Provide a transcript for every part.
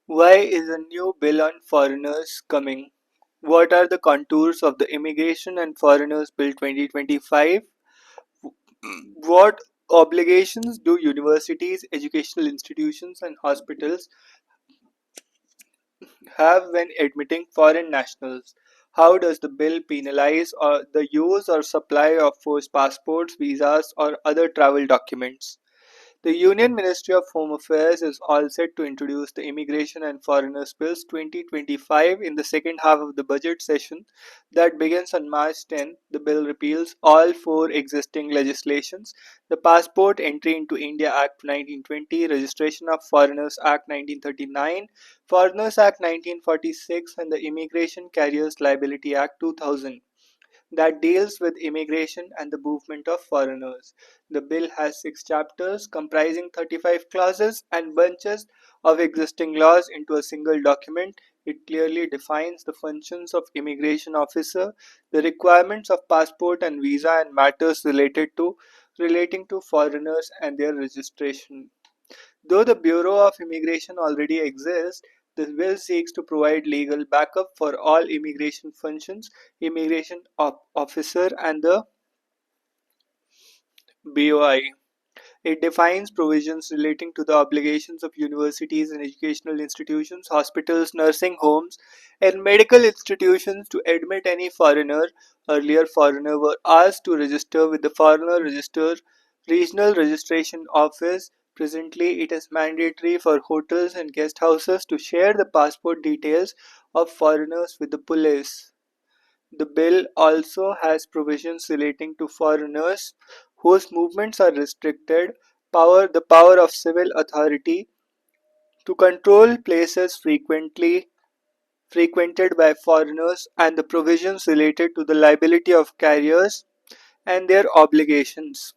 Why is a new bill on foreigners coming? What are the contours of the Immigration and Foreigners Bill 2025? What obligations do universities, educational institutions, and hospitals have when admitting foreign nationals? How does the bill penalize the use or supply of forced passports, visas, or other travel documents? The Union Ministry of Home Affairs is all set to introduce the Immigration and Foreigners Bills 2025 in the second half of the budget session that begins on March 10. The bill repeals all four existing legislations: the Passport Entry into India Act 1920, Registration of Foreigners Act 1939, Foreigners Act 1946, and the Immigration Carriers Liability Act 2000 that deals with immigration and the movement of foreigners. The bill has six chapters comprising 35 clauses and bunches of existing laws into a single document. It clearly defines the functions of immigration officer, the requirements of passport and visa, and matters relating to foreigners and their registration. Though the Bureau of Immigration already exists, the bill seeks to provide legal backup for all immigration functions, immigration officer, and the BOI. It defines provisions relating to the obligations of universities and educational institutions, hospitals, nursing homes, and medical institutions to admit any foreigner. Earlier, foreigners were asked to register with the Foreigner Register Regional Registration Office. Presently, it is mandatory for hotels and guest houses to share the passport details of foreigners with the police. The bill also has provisions relating to foreigners whose movements are restricted, the power of civil authority to control places frequented by foreigners, and the provisions related to the liability of carriers and their obligations.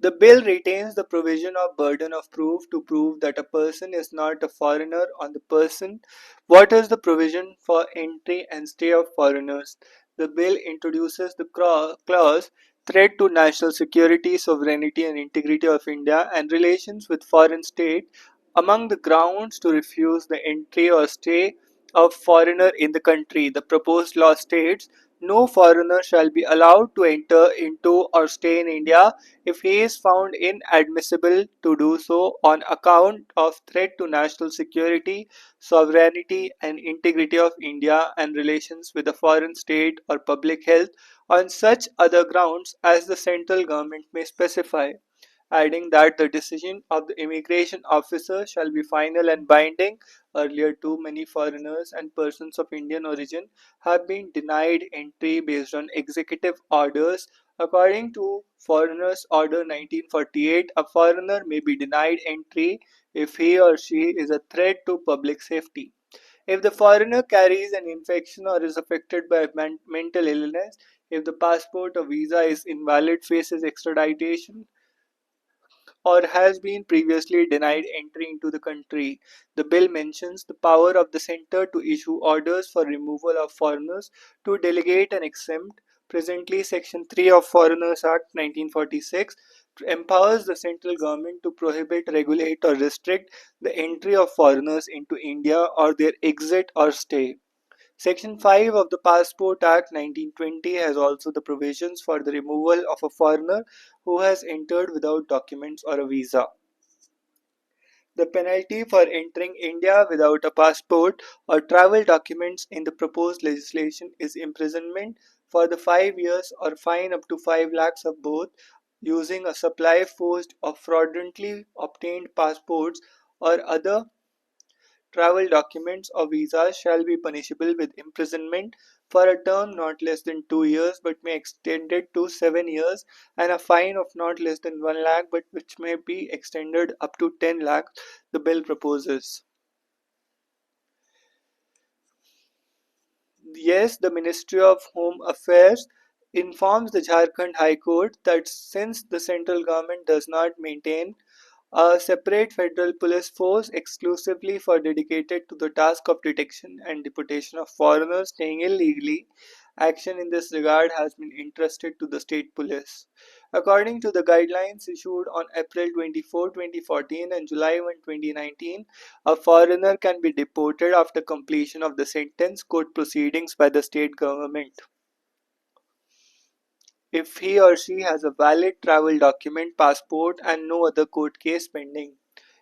The bill retains the provision of burden of proof to prove that a person is not a foreigner on the person. What is the provision for entry and stay of foreigners? The bill introduces the clause threat to national security, sovereignty and integrity of India and relations with foreign state among the grounds to refuse the entry or stay of foreigner in the country. The proposed law states no foreigner shall be allowed to enter into or stay in India if he is found inadmissible to do so on account of threat to national security, sovereignty, and integrity of India and relations with a foreign state or public health on such other grounds as the central government may specify, adding that the decision of the immigration officer shall be final and binding. Earlier, too many foreigners and persons of Indian origin have been denied entry based on executive orders. According to Foreigners Order 1948, a foreigner may be denied entry if he or she is a threat to public safety. If the foreigner carries an infection or is affected by mental illness, if the passport or visa is invalid, faces extradition, or has been previously denied entry into the country. The bill mentions the power of the center to issue orders for removal of foreigners, to delegate and exempt. Presently, Section 3 of Foreigners Act 1946 empowers the central government to prohibit, regulate, or restrict the entry of foreigners into India or their exit or stay. Section 5 of the Passport Act 1920 has also the provisions for the removal of a foreigner who has entered without documents or a visa. The penalty for entering India without a passport or travel documents in the proposed legislation is imprisonment for the 5 years or fine up to 5 lakhs of both using a supply forged or fraudulently obtained passports or other travel documents or visas shall be punishable with imprisonment for a term not less than 2 years but may extended to 7 years, and a fine of not less than 1 lakh but which may be extended up to 10 lakhs, the bill proposes. Yes, the Ministry of Home Affairs informs the Jharkhand High Court that since the central government does not maintain A separate federal police force exclusively for dedicated to the task of detection and deportation of foreigners staying illegally. Action in this regard has been entrusted to the state police. According to the guidelines issued on April 24, 2014 and July 1, 2019, a foreigner can be deported after completion of the sentence court proceedings by the state government if he or she has a valid travel document, passport, and no other court case pending.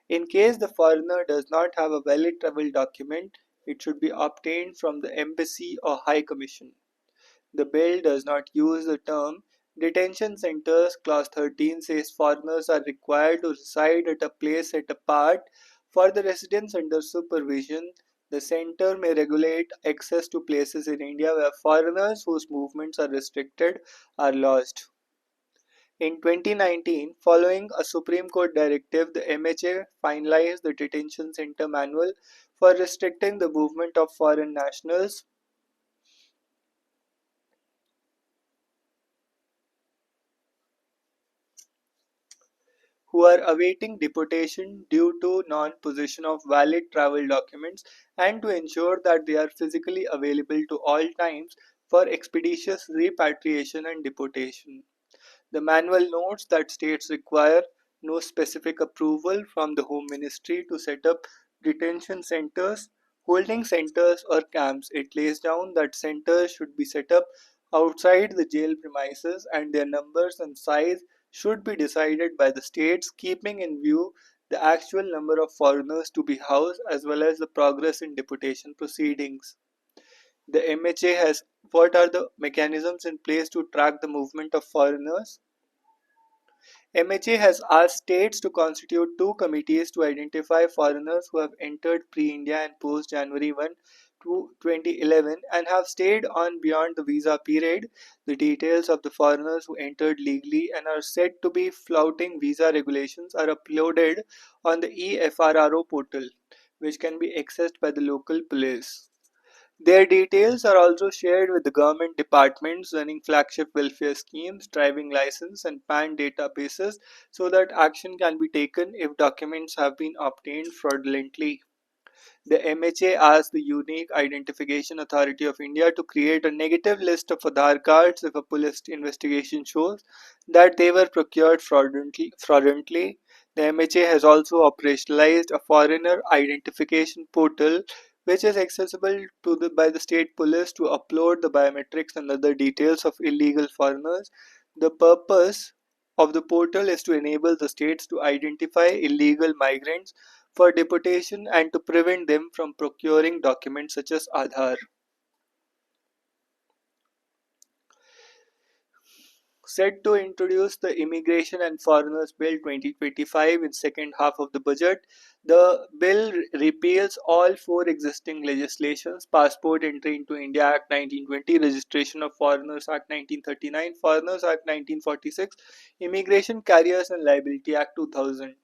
In case the foreigner does not have a valid travel document, it should be obtained from the embassy or high commission. The bill does not use the term detention centers. Clause 13 says foreigners are required to reside at a place set apart for the residents under supervision. The center may regulate access to places in India where foreigners whose movements are restricted are lodged. In 2019, following a Supreme Court directive, the MHA finalized the Detention Center Manual for restricting the movement of foreign nationals who are awaiting deportation due to non-possession of valid travel documents and to ensure that they are physically available to all times for expeditious repatriation and deportation. The manual notes that states require no specific approval from the Home Ministry to set up detention centers, holding centers, or camps. It lays down that centers should be set up outside the jail premises and their numbers and size should be decided by the states, keeping in view the actual number of foreigners to be housed as well as the progress in deportation proceedings. The MHA has what are the mechanisms in place to track the movement of foreigners? MHA has asked states to constitute two committees to identify foreigners who have entered pre-India and post-January 1, 2011 and have stayed on beyond the visa period. The details of the foreigners who entered legally and are said to be flouting visa regulations are uploaded on the EFRRO portal, which can be accessed by the local police. Their details are also shared with the government departments running flagship welfare schemes, driving license, and PAN databases so that action can be taken if documents have been obtained fraudulently. The MHA asked the Unique Identification Authority of India to create a negative list of Aadhaar cards if a police investigation shows that they were procured fraudulently. The MHA has also operationalized a foreigner identification portal which is accessible by the state police to upload the biometrics and other details of illegal foreigners. The purpose of the portal is to enable the states to identify illegal migrants for deportation and to prevent them from procuring documents such as Aadhaar. Set to introduce the Immigration and Foreigners Bill 2025 in second half of the budget, the bill repeals all four existing legislations: Passport Entry into India Act 1920, Registration of Foreigners Act 1939, Foreigners Act 1946, Immigration Carriers and Liability Act 2000.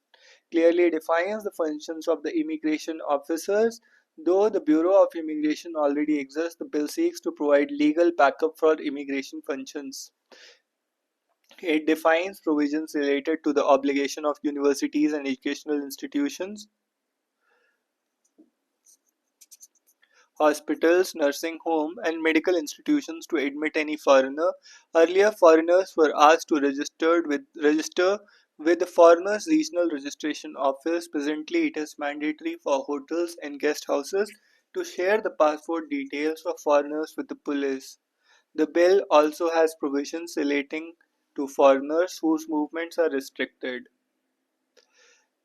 Clearly defines the functions of the immigration officers. Though the Bureau of Immigration already exists, the bill seeks to provide legal backup for immigration functions. It defines provisions related to the obligation of universities and educational institutions, hospitals, nursing home, and medical institutions to admit any foreigner. Earlier, foreigners were asked to register with the Foreigners Regional Registration Office. Presently, it is mandatory for hotels and guest houses to share the passport details of foreigners with the police. The bill also has provisions relating to foreigners whose movements are restricted.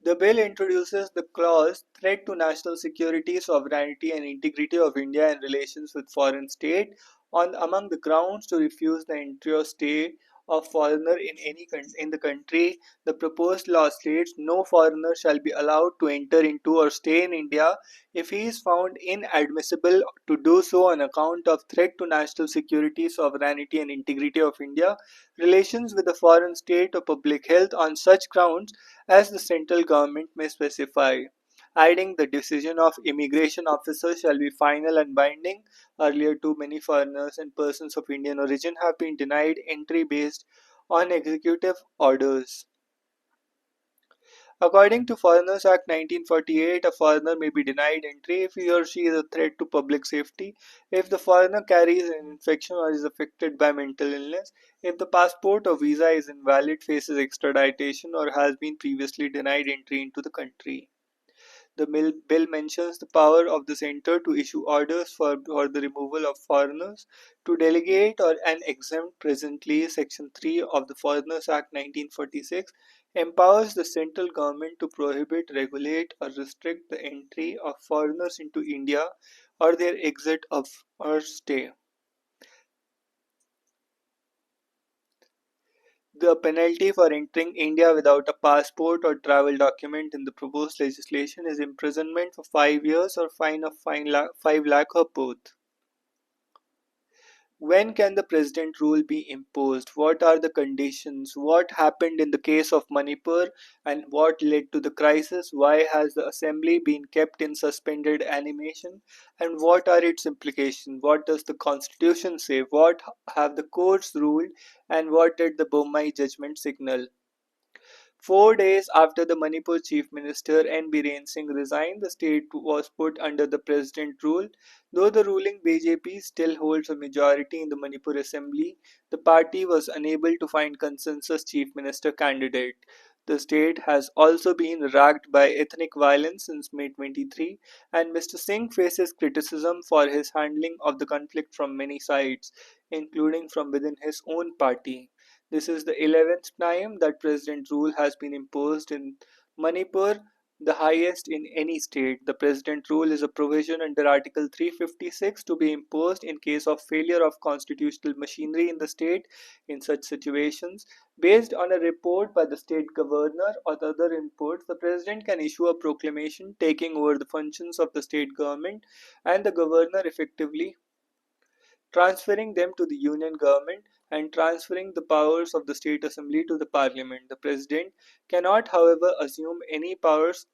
The bill introduces the clause "threat to national security, sovereignty and integrity of India in relations with foreign state" on among the grounds to refuse the entry or stay of foreigner in the country. The proposed law states no foreigner shall be allowed to enter into or stay in India if he is found inadmissible to do so on account of threat to national security, sovereignty and integrity of India, relations with a foreign state or public health on such grounds as the central government may specify, adding the decision of immigration officers shall be final and binding. Earlier, too many foreigners and persons of Indian origin have been denied entry based on executive orders. According to Foreigners Act 1948, a foreigner may be denied entry if he or she is a threat to public safety, if the foreigner carries an infection or is affected by mental illness, if the passport or visa is invalid, faces extradition, or has been previously denied entry into the country. The bill mentions the power of the center to issue orders for the removal of foreigners, to delegate or an exempt. Presently, Section 3 of the Foreigners Act 1946 empowers the central government to prohibit, regulate, or restrict the entry of foreigners into India or their exit of or stay. The penalty for entering India without a passport or travel document in the proposed legislation is imprisonment for 5 years or fine of 5 lakh or both. When can the president rule be imposed? What are the conditions? What happened in the case of Manipur and what led to the crisis? Why has the assembly been kept in suspended animation? And what are its implications? What does the constitution say? What have the courts ruled? And what did the Bombay judgment signal? 4 days after the Manipur Chief Minister N. Biren Singh resigned, the state was put under the president rule. Though the ruling BJP still holds a majority in the Manipur Assembly, the party was unable to find consensus chief minister candidate. The state has also been racked by ethnic violence since May 23, and Mr. Singh faces criticism for his handling of the conflict from many sides, including from within his own party. This is the 11th time that president rule has been imposed in Manipur, the highest in any state. The president rule is a provision under Article 356 to be imposed in case of failure of constitutional machinery in the state. In such situations, based on a report by the state governor or the other inputs, the president can issue a proclamation taking over the functions of the state government and the governor effectively transferring them to the union government and transferring the powers of the state assembly to the parliament. The president cannot, however, assume any powers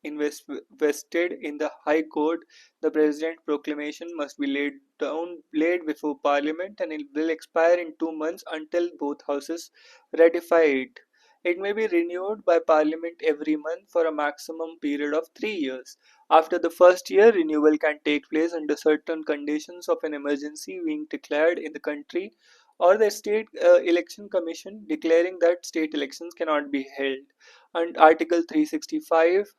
vested in the high court. The president proclamation must be laid before parliament and it will expire in 2 months until both houses ratify it. It may be renewed by parliament every month for a maximum period of 3 years. After the first year, renewal can take place under certain conditions of an emergency being declared in the country or the state election commission declaring that state elections cannot be held. And Article 356.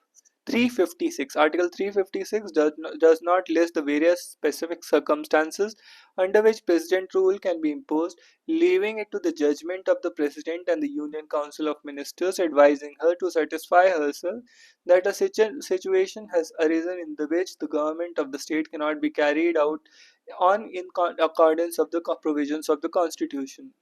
Article 356 does not list the various specific circumstances under which president rule can be imposed, leaving it to the judgment of the president and the Union Council of Ministers, advising her to satisfy herself that a situation has arisen in the which the government of the state cannot be carried out in accordance of the provisions of the constitution.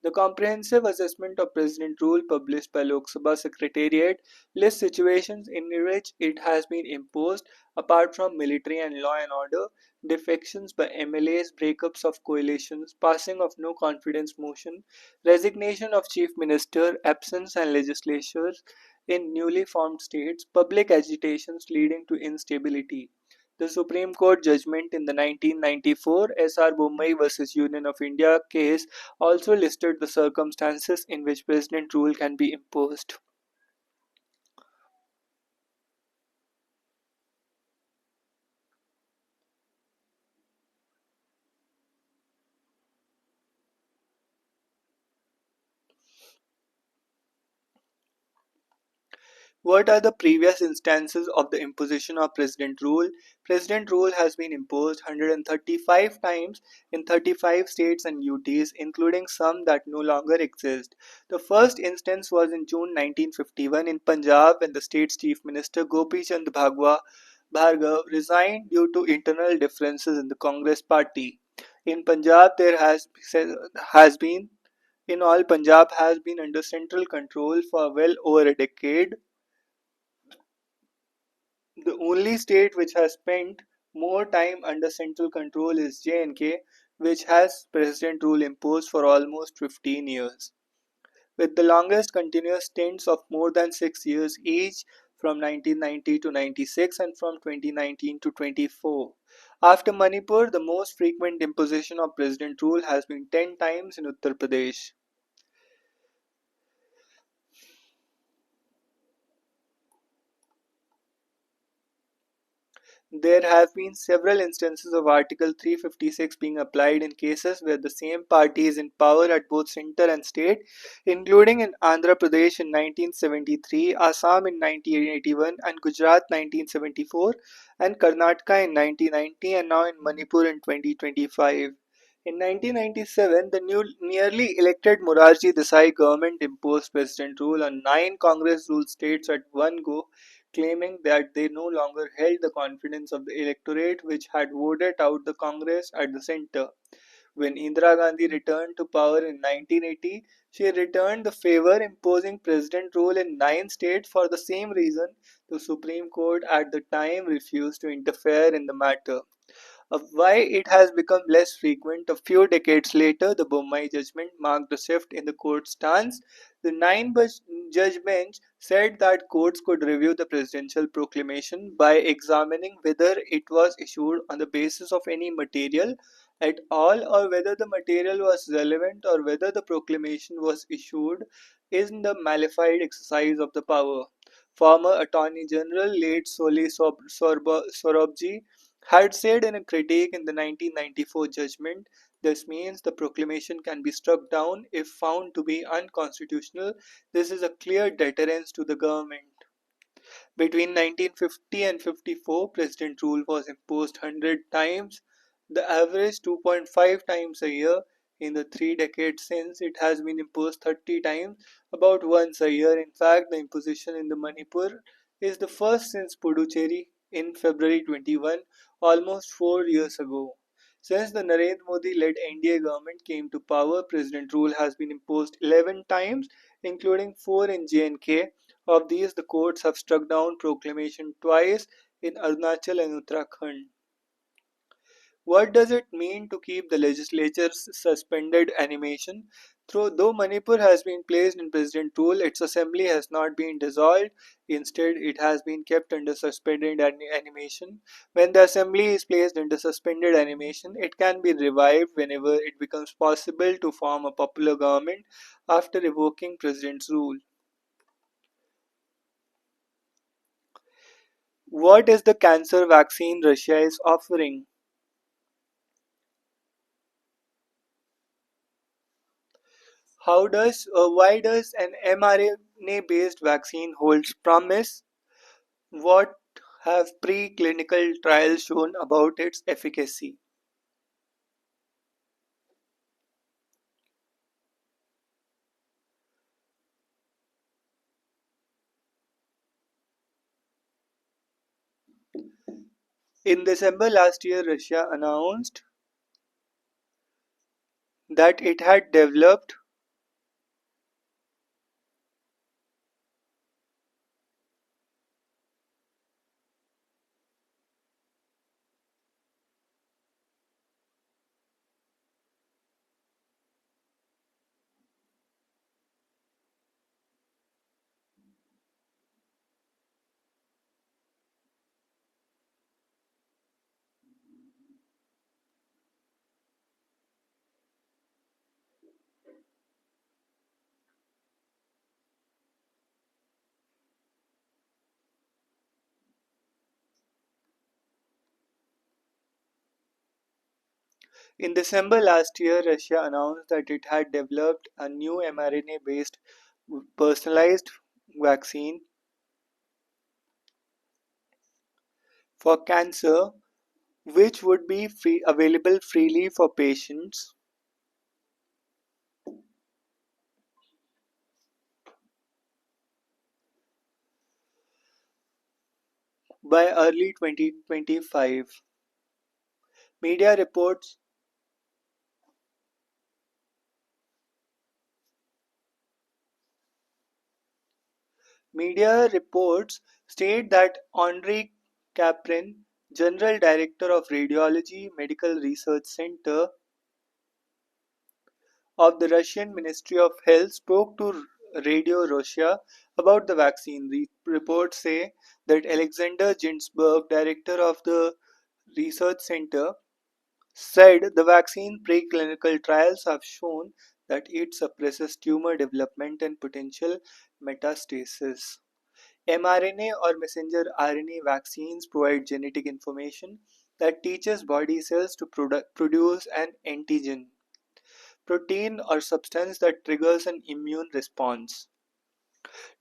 The comprehensive assessment of president rule published by Lok Sabha Secretariat lists situations in which it has been imposed apart from military and law and order, defections by MLAs, breakups of coalitions, passing of no confidence motion, resignation of chief minister, absence and legislatures in newly formed states, public agitations leading to instability. The Supreme Court judgment in the 1994 SR Bommai vs Union of India case also listed the circumstances in which president rule can be imposed. What are the previous instances of the imposition of president rule? President rule has been imposed 135 times in 35 states and UTs, including some that no longer exist. The first instance was in June 1951 in Punjab when the state's chief minister Gopi Chand Bhargav resigned due to internal differences in the Congress party. In Punjab, has been in all, Punjab has been under central control for well over a decade. The only state which has spent more time under central control is J&K, which has president rule imposed for almost 15 years, with the longest continuous stints of more than 6 years each from 1990 to 96 and from 2019 to 24. After Manipur, the most frequent imposition of president rule has been 10 times in Uttar Pradesh. There have been several instances of Article 356 being applied in cases where the same party is in power at both center and state, including in Andhra Pradesh in 1973, Assam in 1981, and Gujarat 1974, and Karnataka in 1990, and now in Manipur in 2025. In 1997, the new nearly elected Morarji Desai government imposed president rule on 9 Congress-ruled states at one go, claiming that they no longer held the confidence of the electorate which had voted out the Congress at the center. When Indira Gandhi returned to power in 1980, she returned the favor, imposing president rule in 9 states for the same reason. The Supreme Court at the time refused to interfere in the matter. Of why it has become less frequent a few decades later, the Bommai judgment marked a shift in the court's stance. The judge bench said that courts could review the presidential proclamation by examining whether it was issued on the basis of any material at all, or whether the material was relevant, or whether the proclamation was issued in the malified exercise of the power. Former Attorney General late Soli Sorobji had said in a critique in the 1994 judgment, this means the proclamation can be struck down if found to be unconstitutional. This is a clear deterrence to the government. Between 1950 and 54, President rule was imposed 100 times, the average 2.5 times a year. In the 3 decades since, it has been imposed 30 times, about once a year. In fact, the imposition in the Manipur is the first since Puducherry in February 21, almost 4 years ago. Since the Narendra Modi led NDA government came to power, President rule has been imposed 11 times, including 4 in J&K. Of these, the courts have struck down proclamation twice in Arunachal and Uttarakhand. What does it mean to keep the legislature's suspended animation? Though Manipur has been placed in president rule, its assembly has not been dissolved. Instead, it has been kept under suspended animation. When the assembly is placed under suspended animation, it can be revived whenever it becomes possible to form a popular government after revoking president's rule. What is the cancer vaccine Russia is offering? Why does an mRNA-based vaccine holds promise? What have preclinical trials shown about its efficacy? In December last year, Russia announced that it had developed In December last year, Russia announced that it had developed a new mRNA-based personalized vaccine for cancer, which would be available freely for patients by early 2025. Media reports Media reports state that Andrei Kaprin, General Director of Radiology Medical Research Center of the Russian Ministry of Health, spoke to Radio Russia about the vaccine. Reports say that Alexander Ginsburg, director of the research center, said the vaccine preclinical trials have shown that it suppresses tumor development and potential metastasis. mRNA or messenger RNA vaccines provide genetic information that teaches body cells to produce an antigen, protein or substance that triggers an immune response,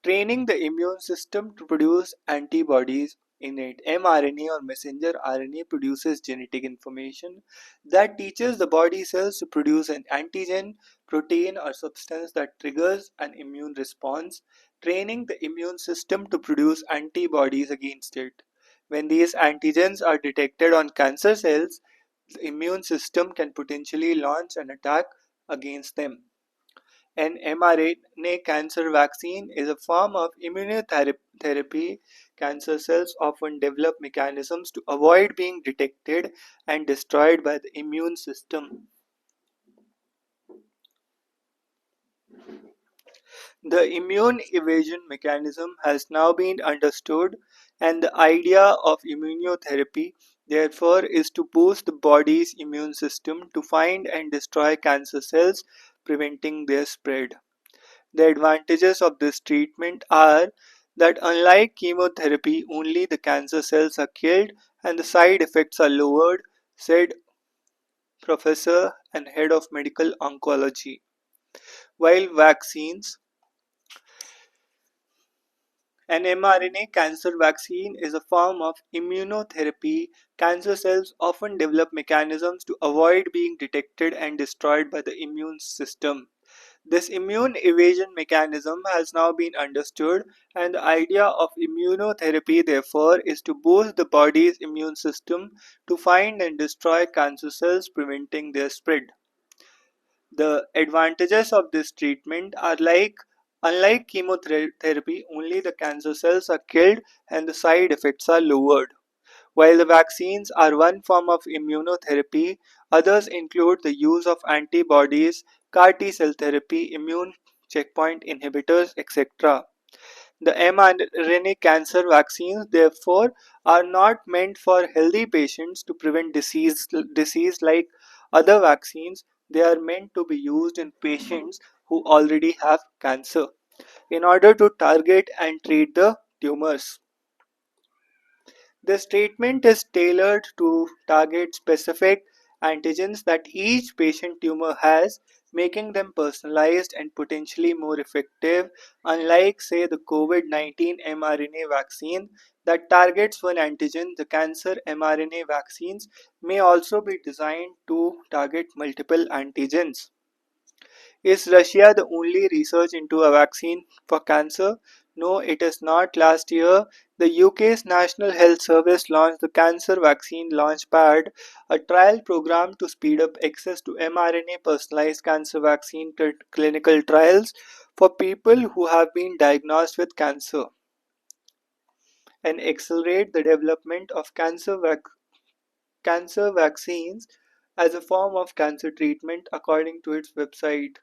training the immune system to produce antibodies. Innate mRNA or messenger RNA produces genetic information that teaches the body cells to produce an antigen, protein, or substance that triggers an immune response, training the immune system to produce antibodies against it. When these antigens are detected on cancer cells, the immune system can potentially launch an attack against them. An mRNA cancer vaccine is a form of immunotherapy. Cancer cells often develop mechanisms to avoid being detected and destroyed by the immune system. The immune evasion mechanism has now been understood, and the idea of immunotherapy, therefore, is to boost the body's immune system to find and destroy cancer cells, preventing their spread. The advantages of this treatment are that unlike chemotherapy, only the cancer cells are killed and the side effects are lowered, said Professor and Head of Medical Oncology. While vaccines, an mRNA cancer vaccine is a form of immunotherapy. Cancer cells often develop mechanisms to avoid being detected and destroyed by the immune system. This immune evasion mechanism has now been understood, and the idea of immunotherapy, therefore, is to boost the body's immune system to find and destroy cancer cells, preventing their spread. The advantages of this treatment are unlike chemotherapy, only the cancer cells are killed and the side effects are lowered. While the vaccines are one form of immunotherapy, others include the use of antibodies, CAR T cell therapy, immune checkpoint inhibitors, etc. The mRNA cancer vaccines, therefore, are not meant for healthy patients to prevent disease like other vaccines. They are meant to be used in patients who already have cancer in order to target and treat the tumors. This treatment is tailored to target specific antigens that each patient tumor has, making them personalized and potentially more effective, unlike, say, the COVID 19 mRNA vaccine that targets one antigen. The cancer mRNA vaccines may also be designed to target multiple antigens. Is Russia the only research into a vaccine for cancer? No, it is not. Last year, the UK's National Health Service launched the Cancer Vaccine Launchpad, a trial program to speed up access to mRNA personalized cancer vaccine clinical trials for people who have been diagnosed with cancer and accelerate the development of cancer vaccines as a form of cancer treatment, according to its website.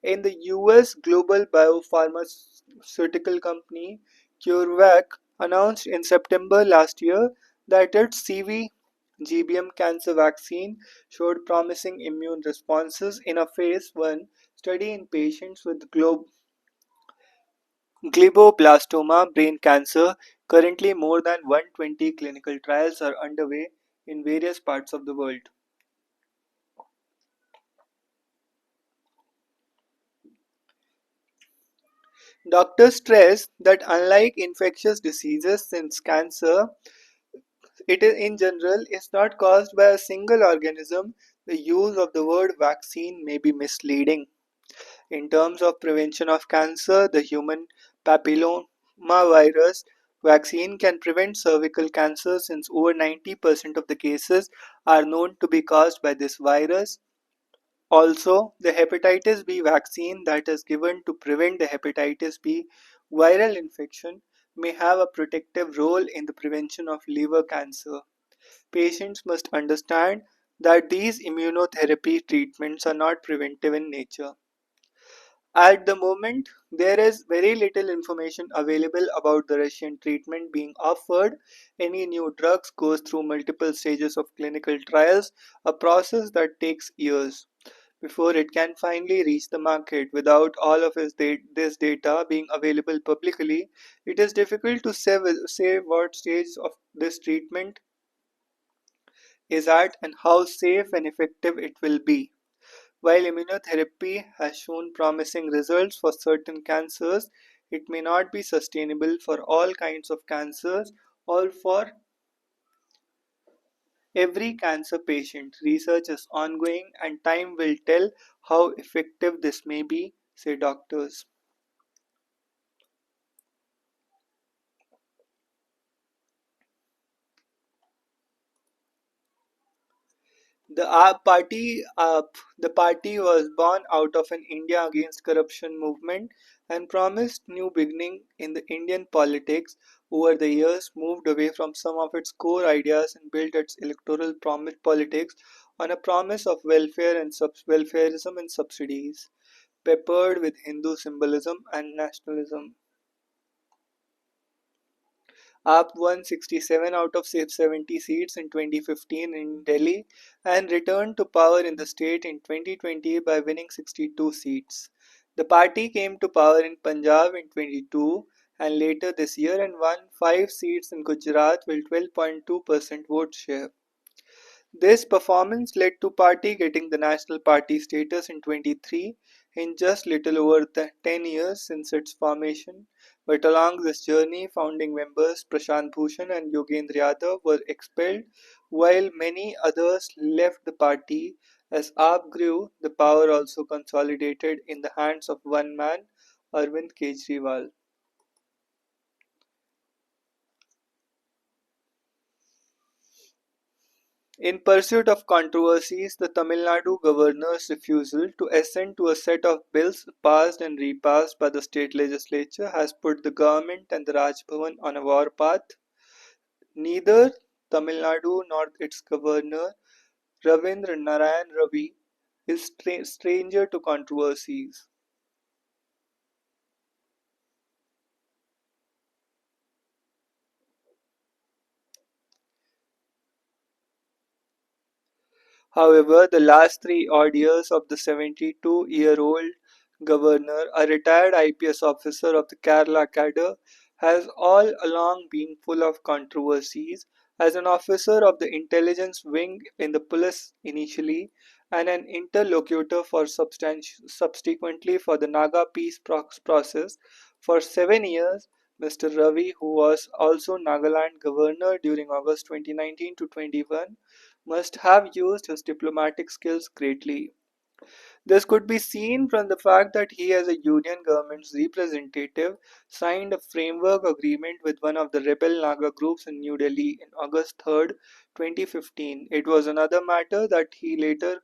In the US, global biopharmaceutical company CureVac announced in September last year that its CVGBM cancer vaccine showed promising immune responses in a phase 1 study in patients with glioblastoma brain cancer. Currently, more than 120 clinical trials are underway in various parts of the world. Doctors stress that unlike infectious diseases, since cancer it is in general is not caused by a single organism, the use of the word vaccine may be misleading. In terms of prevention of cancer, the human papillomavirus vaccine can prevent cervical cancer since over 90% of the cases are known to be caused by this virus. Also, the hepatitis B vaccine that is given to prevent the hepatitis B viral infection may have a protective role in the prevention of liver cancer. Patients must understand that these immunotherapy treatments are not preventive in nature. At the moment, there is very little information available about the Russian treatment being offered. Any new drugs goes through multiple stages of clinical trials, a process that takes years. before it can finally reach the market. Without all of this data being available publicly, it is difficult to say what stage of this treatment is at and how safe and effective it will be. While immunotherapy has shown promising results for certain cancers, it may not be sustainable for all kinds of cancers or for every cancer patient. Research is ongoing and time will tell how effective this may be, say doctors. The the party was born out of an India against corruption movement and promised new beginning in the Indian politics. Over the years, moved away from some of its core ideas and built its electoral politics on a promise of welfare and welfareism and subsidies, peppered with Hindu symbolism and nationalism. AAP won 67 out of 70 seats in 2015 in Delhi and returned to power in the state in 2020 by winning 62 seats. The party came to power in Punjab in 22 and later this year and won 5 seats in Gujarat with 12.2% vote share. This performance led to party getting the national party status in 23 in just little over 10 years since its formation. But along this journey, founding members Prashant Bhushan and Yogendra Yadav were expelled, while many others left the party. As AAP grew, the power also consolidated in the hands of one man, Arvind Kejriwal. In pursuit of controversies, the Tamil Nadu governor's refusal to assent to a set of bills passed and repassed by the state legislature has put the government and the Raj Bhavan on a war path. Neither Tamil Nadu nor its governor, Ravindra Narayan Ravi, is stranger to controversies. However, the last 3 odd years of the 72-year-old governor, a retired IPS officer of the Kerala cadre, has all along been full of controversies. As an officer of the intelligence wing in the police initially, and an interlocutor for subsequently for the Naga peace process for 7 years, Mr. Ravi, who was also Nagaland governor during August 2019 to 21, must have used his diplomatic skills greatly. This could be seen from the fact that he, as a union government's representative, signed a framework agreement with one of the rebel Naga groups in New Delhi in August 3rd, 2015. It was another matter that he later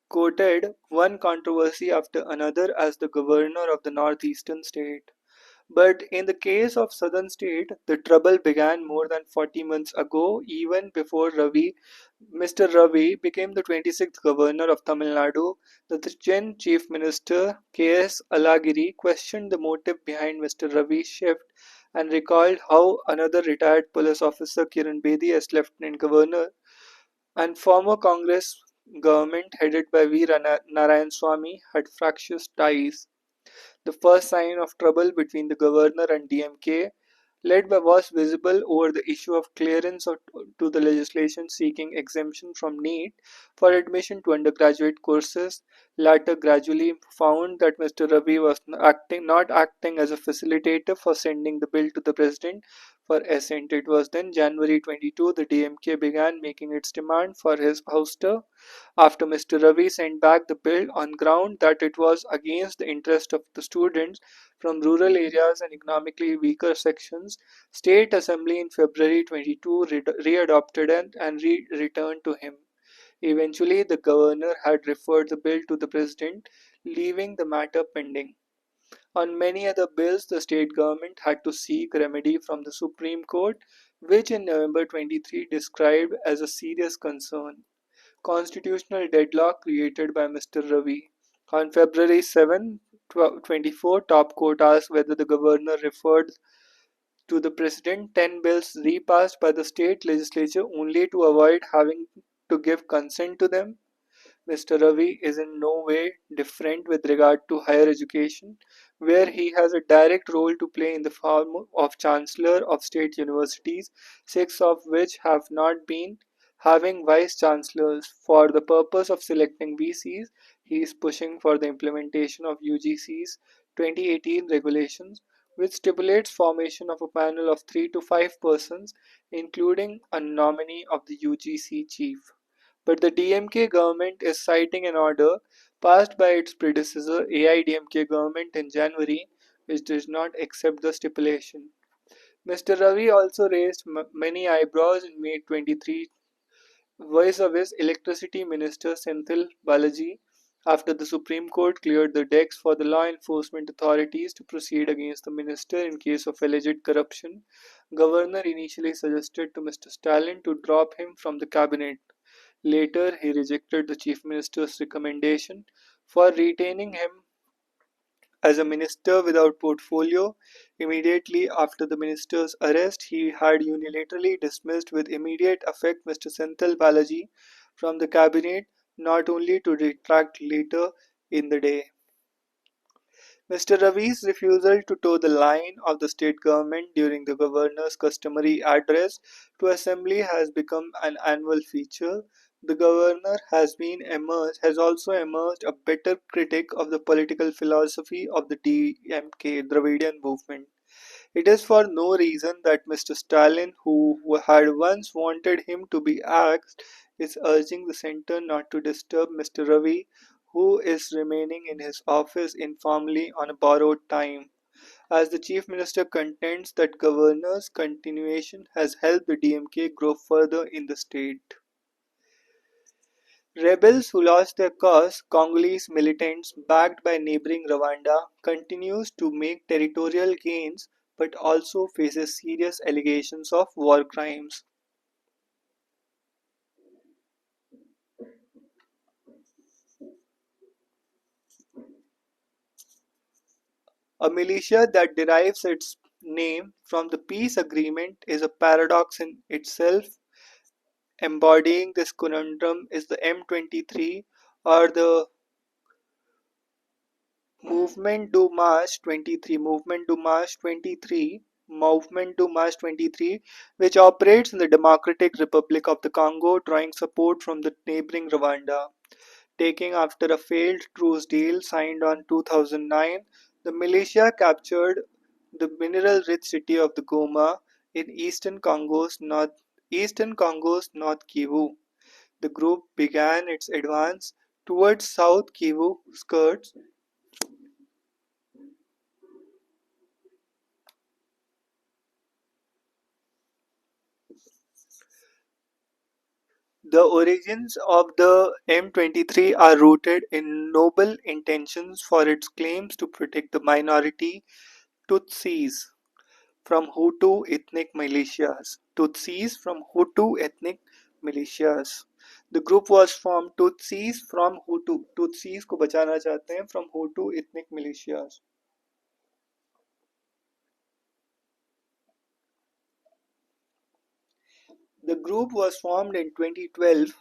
quoted one controversy after another as the governor of the northeastern state. But in the case of southern state, the trouble began more than 40 months ago, even before Mr. Ravi became the 26th governor of Tamil Nadu. The then Chief Minister K.S. Alagiri questioned the motive behind Mr. Ravi's shift and recalled how another retired police officer, Kiran Bedi, as Lieutenant Governor, and former Congress government headed by V. Narayan Swamy had fractious ties. The first sign of trouble between the governor and DMK led by was visible over the issue of clearance to the legislation seeking exemption from NEET for admission to undergraduate courses. Latter gradually found that Mr. Ravi was not acting as a facilitator for sending the bill to the president for assent. It was then January 22 the DMK began making its demand for his ouster after Mr. Ravi sent back the bill on ground that it was against the interest of the students from rural areas and economically weaker sections. State Assembly in February 22 readopted it and returned to him. Eventually, the governor had referred the bill to the president, leaving the matter pending. On many other bills, the state government had to seek remedy from the Supreme Court, which in November 23 described as a serious concern. Constitutional deadlock created by Mr. Ravi. On February 7, 24, Top Court asked whether the governor referred to the president 10 bills repassed by the state legislature only to avoid having to give consent to them. Mr. Ravi is in no way different with regard to higher education, where he has a direct role to play in the form of Chancellor of State Universities, six of which have not been having Vice Chancellors. For the purpose of selecting VCs, he is pushing for the implementation of UGC's 2018 regulations, which stipulates formation of a panel of 3 to 5 persons, including a nominee of the UGC chief. But the DMK government is citing an order passed by its predecessor AIDMK government in January, which does not accept the stipulation. Mr. Ravi also raised many eyebrows in May 23 vis-a-vis Electricity Minister Senthil Balaji after the Supreme Court cleared the decks for the law enforcement authorities to proceed against the minister in case of alleged corruption. Governor initially suggested to Mr. Stalin to drop him from the cabinet. Later, he rejected the Chief Minister's recommendation for retaining him as a minister without portfolio. Immediately after the minister's arrest, he had unilaterally dismissed with immediate effect Mr. Senthil Balaji from the cabinet, not only to retract later in the day. Mr. Ravi's refusal to toe the line of the state government during the governor's customary address to assembly has become an annual feature. The governor has also emerged a bitter critic of the political philosophy of the DMK Dravidian movement. It is for no reason that Mr. Stalin, who had once wanted him to be axed, is urging the centre not to disturb Mr. Ravi, who is remaining in his office informally on a borrowed time, as the Chief Minister contends that governor's continuation has helped the DMK grow further in the state. Rebels who lost their cause, Congolese militants backed by neighboring Rwanda, continues to make territorial gains but also faces serious allegations of war crimes. A militia that derives its name from the peace agreement is a paradox in itself. Embodying this conundrum is the M23 or the Movement du March 23, which operates in the Democratic Republic of the Congo, drawing support from the neighboring Rwanda. Taking after a failed truce deal signed on 2009, the militia captured the mineral-rich city of the Goma in eastern Congo's North Kivu. The group began its advance towards South Kivu skirts. The origins of the M23 are rooted in noble intentions for its claims to protect the minority Tutsis from Hutu ethnic militias. Tutsis from Hutu ethnic militias. The group was formed Tutsis from Hutu. Tutsis को बचाना चाहते हैं from Hutu ethnic militias. The group was formed in 2012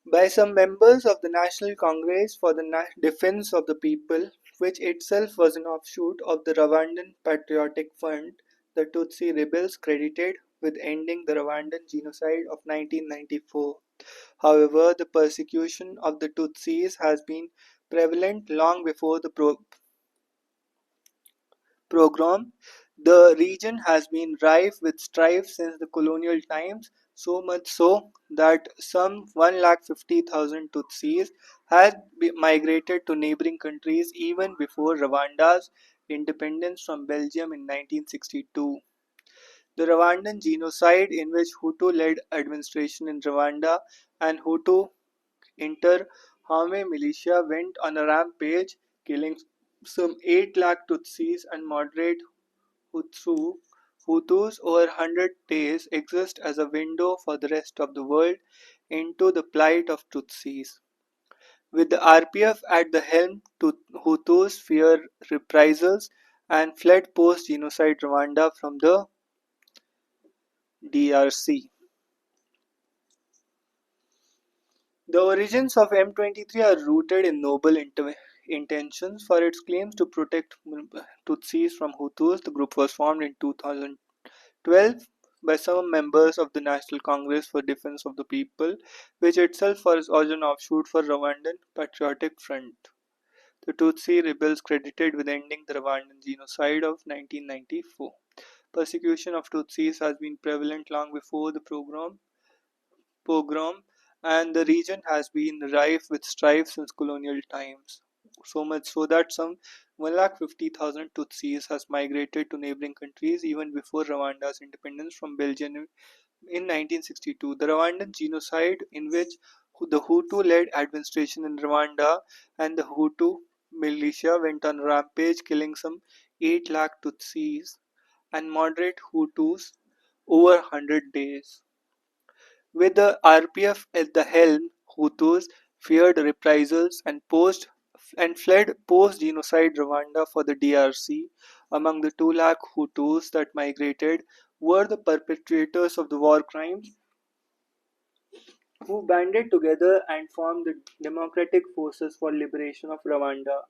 by some members of the National Congress for the Defense of the People, which itself was an offshoot of the Rwandan Patriotic Front. The Tutsi rebels credited with ending the Rwandan genocide of 1994. However, the persecution of the Tutsis has been prevalent long before the pogrom. The region has been rife with strife since the colonial times, so much so that some 150,000 Tutsis had migrated to neighboring countries even before Rwanda's independence from Belgium in 1962. The Rwandan genocide, in which Hutu led administration in Rwanda and Hutu inter-army militia went on a rampage, killing some 8 lakh Tutsis and moderate Hutu, Hutus over 100 days, exist as a window for the rest of the world into the plight of Tutsis. With the RPF at the helm, Hutus fear reprisals and fled post-genocide Rwanda from the DRC. The origins of M23 are rooted in noble intentions. For its claims to protect Tutsis from Hutus, the group was formed in 2012 by some members of the National Congress for Defense of the People, which itself was an offshoot for Rwandan Patriotic Front. The Tutsi rebels credited with ending the Rwandan genocide of 1994. Persecution of Tutsis has been prevalent long before the pogrom, and the region has been rife with strife since colonial times. So much so that some 150,000 Tutsis has migrated to neighboring countries even before Rwanda's independence from Belgium in 1962. The Rwandan genocide, in which the Hutu-led administration in Rwanda and the Hutu militia went on rampage, killing some 8 lakh Tutsis and moderate Hutus over 100 days. With the RPF at the helm, Hutus feared reprisals and fled post-genocide Rwanda for the DRC. Among the 2 lakh Hutus that migrated were the perpetrators of the war crimes who banded together and formed the Democratic Forces for Liberation of Rwanda,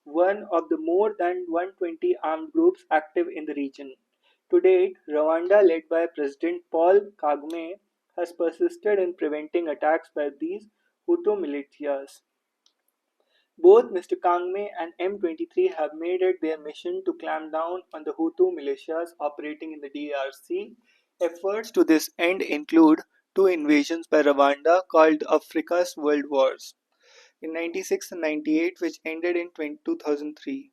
one of the more than 120 armed groups active in the region. To date, Rwanda, led by President Paul Kagame, has persisted in preventing attacks by these Hutu militias. Both Mr. Kagame and M23 have made it their mission to clamp down on the Hutu militias operating in the DRC. Efforts to this end include two invasions by Rwanda called Africa's World Wars in 96 and 98, which ended in 2003.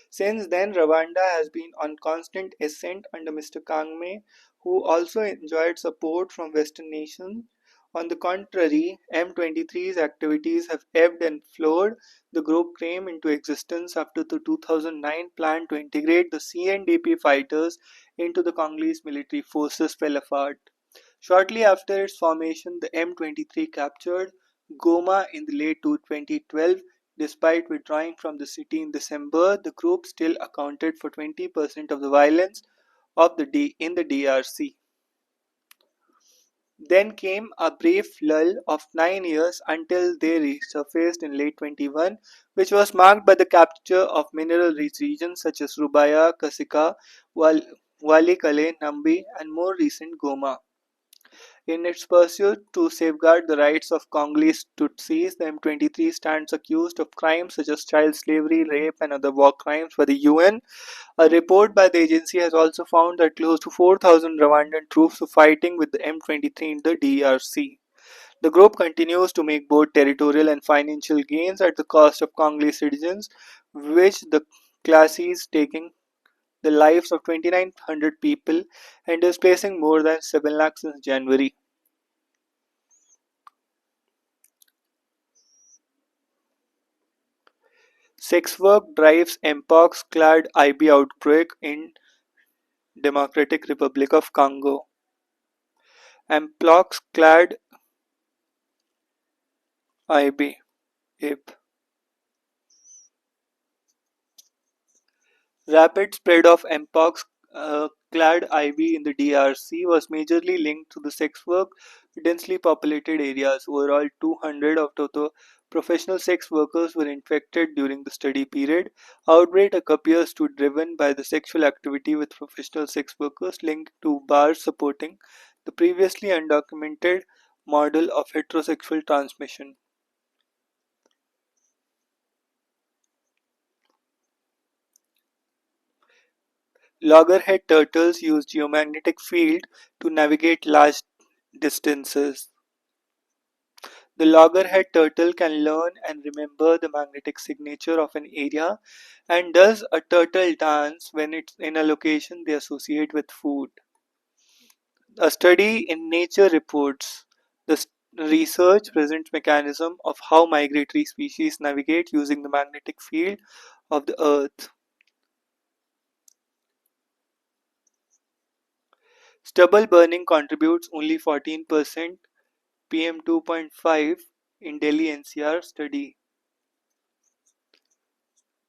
Since then, Rwanda has been on constant ascent under Mr. Kagame, who also enjoyed support from Western nations. On the contrary, M23's activities have ebbed and flowed. The group came into existence after the 2009 plan to integrate the CNDP fighters into the Congolese military forces fell apart. Shortly after its formation, the M23 captured Goma in the late 2012. Despite withdrawing from the city in December, the group still accounted for 20% of the violence in the DRC. Then came a brief lull of 9 years until they resurfaced in late 21, which was marked by the capture of mineral-rich regions such as Rubaya, Kasika, Walikale, Nambi, and more recent Goma. In its pursuit to safeguard the rights of Congolese Tutsis, the M23 stands accused of crimes such as child slavery, rape, and other war crimes by the UN. A report by the agency has also found that close to 4,000 Rwandan troops were fighting with the M23 in the DRC. The group continues to make both territorial and financial gains at the cost of Congolese citizens, which the classes taking the lives of 2,900 people and displacing more than 7 lakhs since January. Sex work drives mpox-clad IB outbreak in Democratic Republic of Congo. Mpox-clad IB. Ape. Rapid spread of mpox-clad IB in the DRC was majorly linked to the sex work densely populated areas. Overall, 200 of the professional sex workers were infected during the study period. Outbreak appears to be driven by the sexual activity with professional sex workers linked to bars supporting the previously undocumented model of heterosexual transmission. Loggerhead turtles use geomagnetic field to navigate large distances. The loggerhead turtle can learn and remember the magnetic signature of an area and does a turtle dance when it's in a location they associate with food. A study in Nature reports the research presents mechanism of how migratory species navigate using the magnetic field of the earth. Stubble burning contributes only 14% PM2.5 in Delhi NCR study.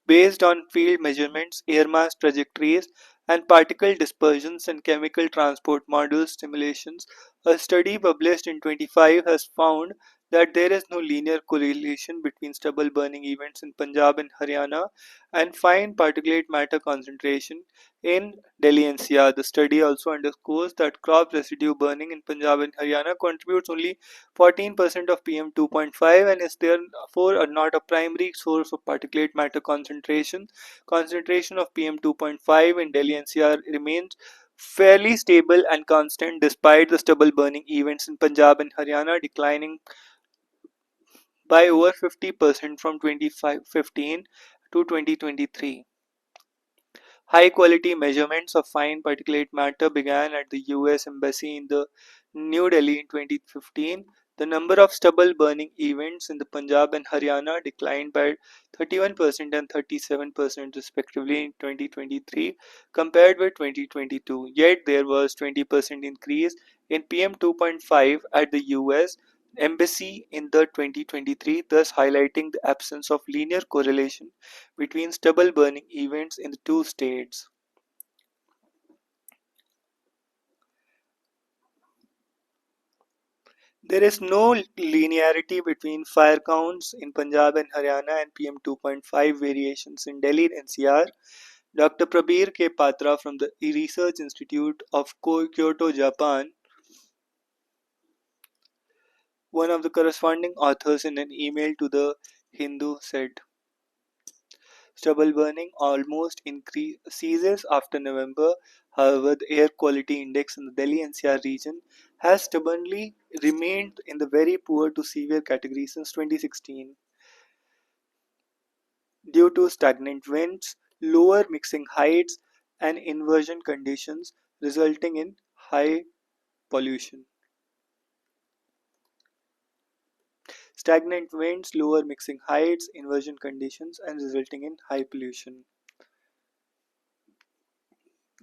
Based on field measurements, air mass trajectories, and particle dispersions and chemical transport model simulations, a study published in 25 has found that there is no linear correlation between stubble burning events in Punjab and Haryana and fine particulate matter concentration in Delhi NCR. The study also underscores that crop residue burning in Punjab and Haryana contributes only 14% of PM 2.5 and is therefore not a primary source of particulate matter concentration. Concentration of PM 2.5 in Delhi NCR remains fairly stable and constant despite the stubble burning events in Punjab and Haryana declining by over 50% from 2015 to 2023. High quality measurements of fine particulate matter began at the US Embassy in the New Delhi in 2015. The number of stubble burning events in the Punjab and Haryana declined by 31% and 37% respectively in 2023 compared with 2022. Yet there was 20% increase in PM 2.5 at the US Embassy in the 2023, thus highlighting the absence of linear correlation between stubble burning events in the two states. There is no linearity between fire counts in Punjab and Haryana and PM 2.5 variations in Delhi and NCR. Dr. Prabir K. Patra from the Research Institute of Kyoto, Japan, one of the corresponding authors in an email to the Hindu said, stubble burning almost ceases after November. However, the air quality index in the Delhi NCR region has stubbornly remained in the very poor to severe category since 2016 due to stagnant winds, lower mixing heights, and inversion conditions resulting in high pollution. Stagnant winds, lower mixing heights, inversion conditions, and resulting in high pollution.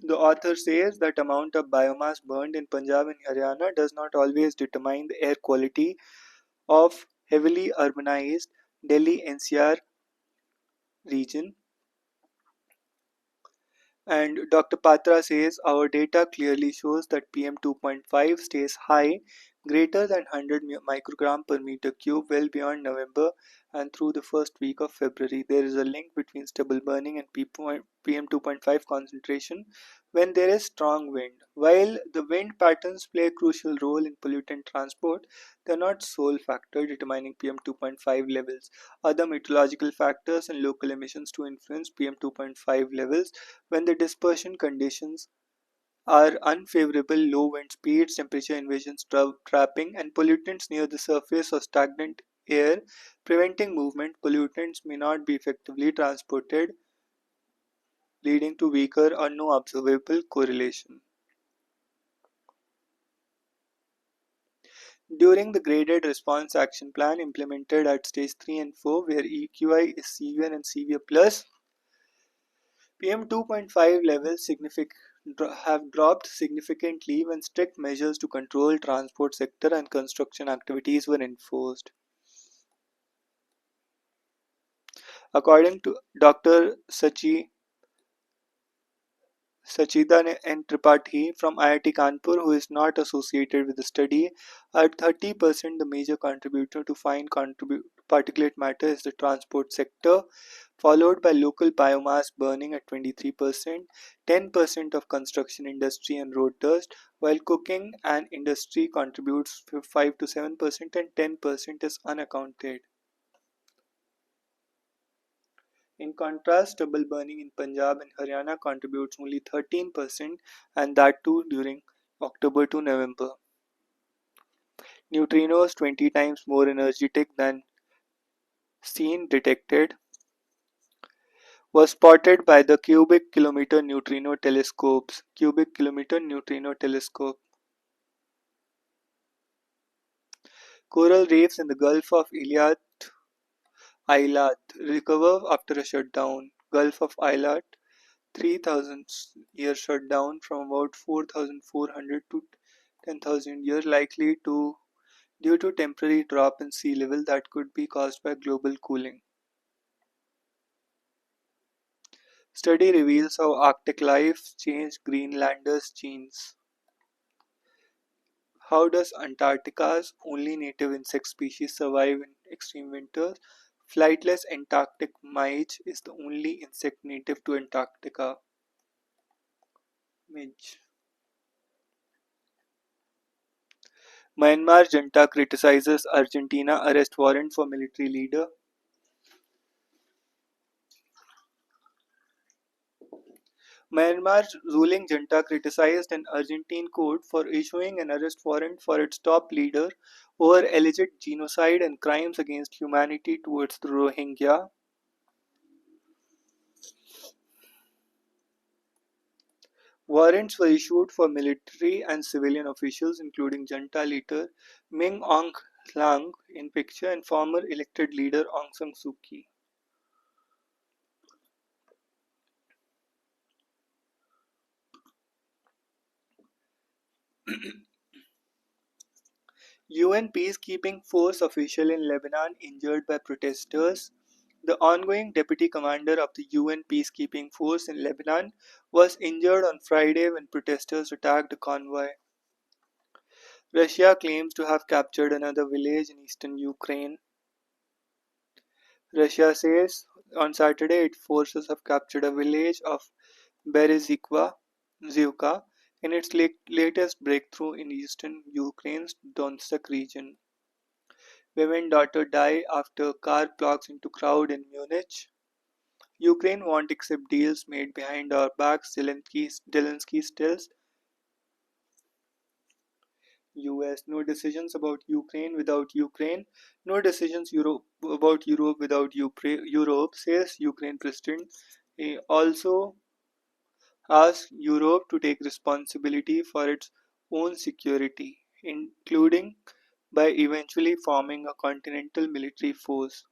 The author says that amount of biomass burned in Punjab and Haryana does not always determine the air quality of heavily urbanized Delhi NCR region. And Dr. Patra says our data clearly shows that PM 2.5 stays high, greater than 100 microgram per meter cube, well beyond November and through the first week of February. There is a link between stubble burning and PM 2.5 concentration when there is strong wind. While the wind patterns play a crucial role in pollutant transport, they are not sole factor determining PM 2.5 levels. Other meteorological factors and local emissions to influence PM 2.5 levels when the dispersion conditions are unfavorable, low wind speeds, temperature invasion trapping, and pollutants near the surface or stagnant air preventing movement, pollutants may not be effectively transported, leading to weaker or no observable correlation. During the graded response action plan implemented at stage 3 and 4, where EQI is severe and severe plus, PM 2.5 levels have dropped significantly when strict measures to control transport sector and construction activities were enforced. According to Dr. Sachidan N. Tripathi from IIT Kanpur, who is not associated with the study, at 30% the major contributor to fine particulate matter is the transport sector, followed by local biomass burning at 23%, 10% of construction industry and road dust, while cooking and industry contributes 5 to 7% and 10% is unaccounted. In contrast, stubble burning in Punjab and Haryana contributes only 13% and that too during October to November. Neutrinos 20 times more energetic than seen detected was spotted by the cubic kilometer neutrino telescopes. Cubic kilometer neutrino telescope. Coral reefs in the Gulf of Eilat recover after a shutdown. Gulf of Eilat 3000 year shutdown from about 4400 to 10,000 years likely to due to temporary drop in sea level that could be caused by global cooling. Study reveals how Arctic life changed Greenlanders' genes. How does Antarctica's only native insect species survive in extreme winters? Flightless Antarctic midge is the only insect native to Antarctica. Midge. Myanmar junta criticizes Argentina arrest warrant for military leader. Myanmar's ruling junta criticized an Argentine court for issuing an arrest warrant for its top leader over alleged genocide and crimes against humanity towards the Rohingya. Warrants were issued for military and civilian officials, including junta leader Min Aung Hlaing in picture and former elected leader Aung San Suu Kyi. UN peacekeeping force official in Lebanon injured by protesters. The ongoing deputy commander of the UN peacekeeping force in Lebanon was injured on Friday when protesters attacked a convoy. Russia claims to have captured another village in eastern Ukraine. Russia says on Saturday its forces have captured a village of Zivka in its latest breakthrough in eastern Ukraine's Donetsk region. Women daughter die after car blocks into crowd in Munich. Ukraine won't accept deals made behind our backs, Zelensky tells US. No decisions about Ukraine without Ukraine. No decisions about Europe without Europe, says Ukraine President. He also asks Europe to take responsibility for its own security, including by eventually forming a continental military force.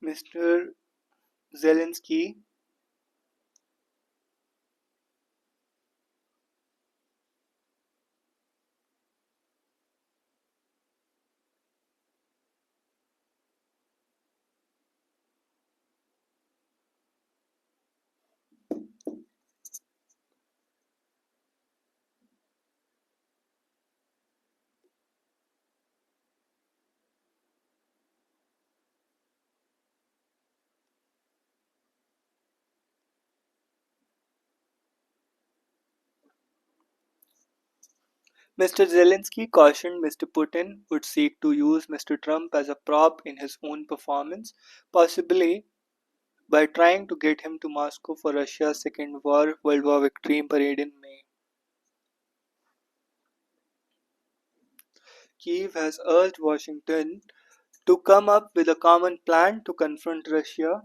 Mr. Zelensky, Mr. Zelensky cautioned Mr. Putin would seek to use Mr. Trump as a prop in his own performance, possibly by trying to get him to Moscow for Russia's second World War victory parade in May. Kiev has urged Washington to come up with a common plan to confront Russia,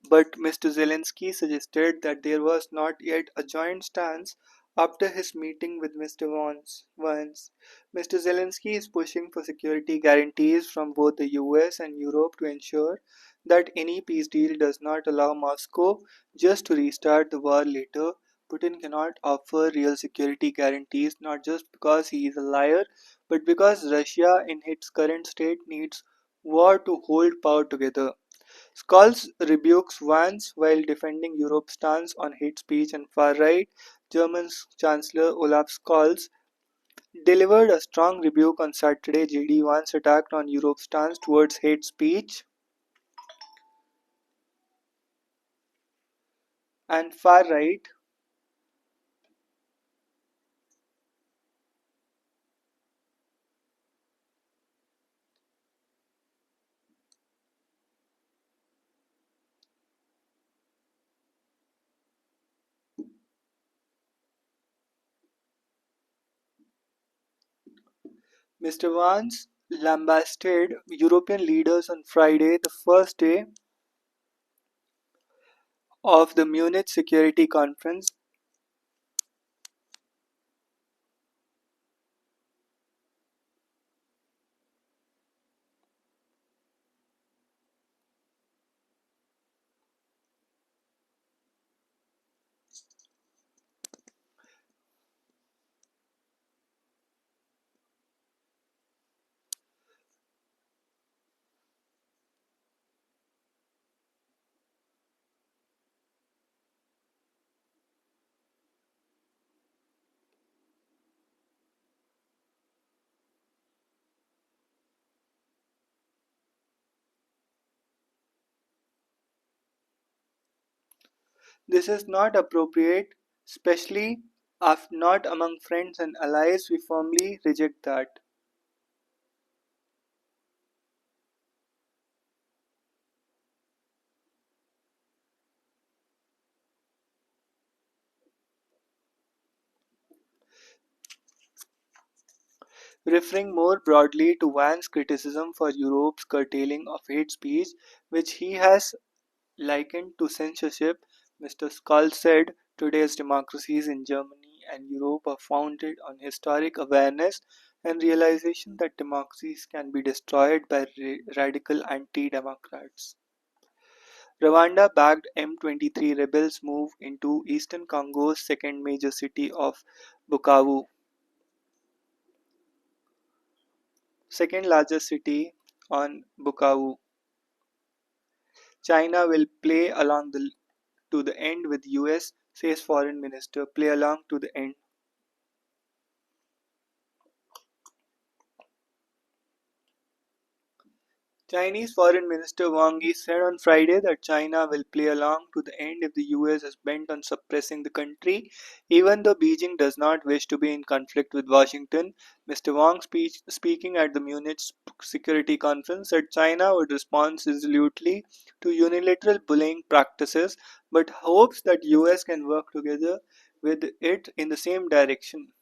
but Mr. Zelensky suggested that there was not yet a joint stance after his meeting with Mr. Vance. Mr. Zelensky is pushing for security guarantees from both the US and Europe to ensure that any peace deal does not allow Moscow just to restart the war later. Putin cannot offer real security guarantees not just because he is a liar, but because Russia in its current state needs war to hold power together. Scholz rebukes Vance while defending Europe's stance on hate speech and far-right. German Chancellor Olaf Scholz delivered a strong rebuke on Saturday. JD Vance attacked on Europe's stance towards hate speech and far-right. Mr. Vance lambasted European leaders on Friday, the first day of the Munich Security Conference. This is not appropriate, especially if not among friends and allies. We firmly reject that. Referring more broadly to Van's criticism for Europe's curtailing of hate speech, which he has likened to censorship, Mr. Skoll said today's democracies in Germany and Europe are founded on historic awareness and realization that democracies can be destroyed by radical anti democrats. Rwanda backed M23 rebels move into eastern Congo's second major city of Bukavu, second largest city on Bukavu. China will play along to the end with US, says Foreign Minister. Play along to the end. Chinese Foreign Minister Wang Yi said on Friday that China will play along to the end if the US is bent on suppressing the country, even though Beijing does not wish to be in conflict with Washington. Mr. Wang, speaking at the Munich Security Conference, said China would respond resolutely to unilateral bullying practices, but hopes that US can work together with it in the same direction.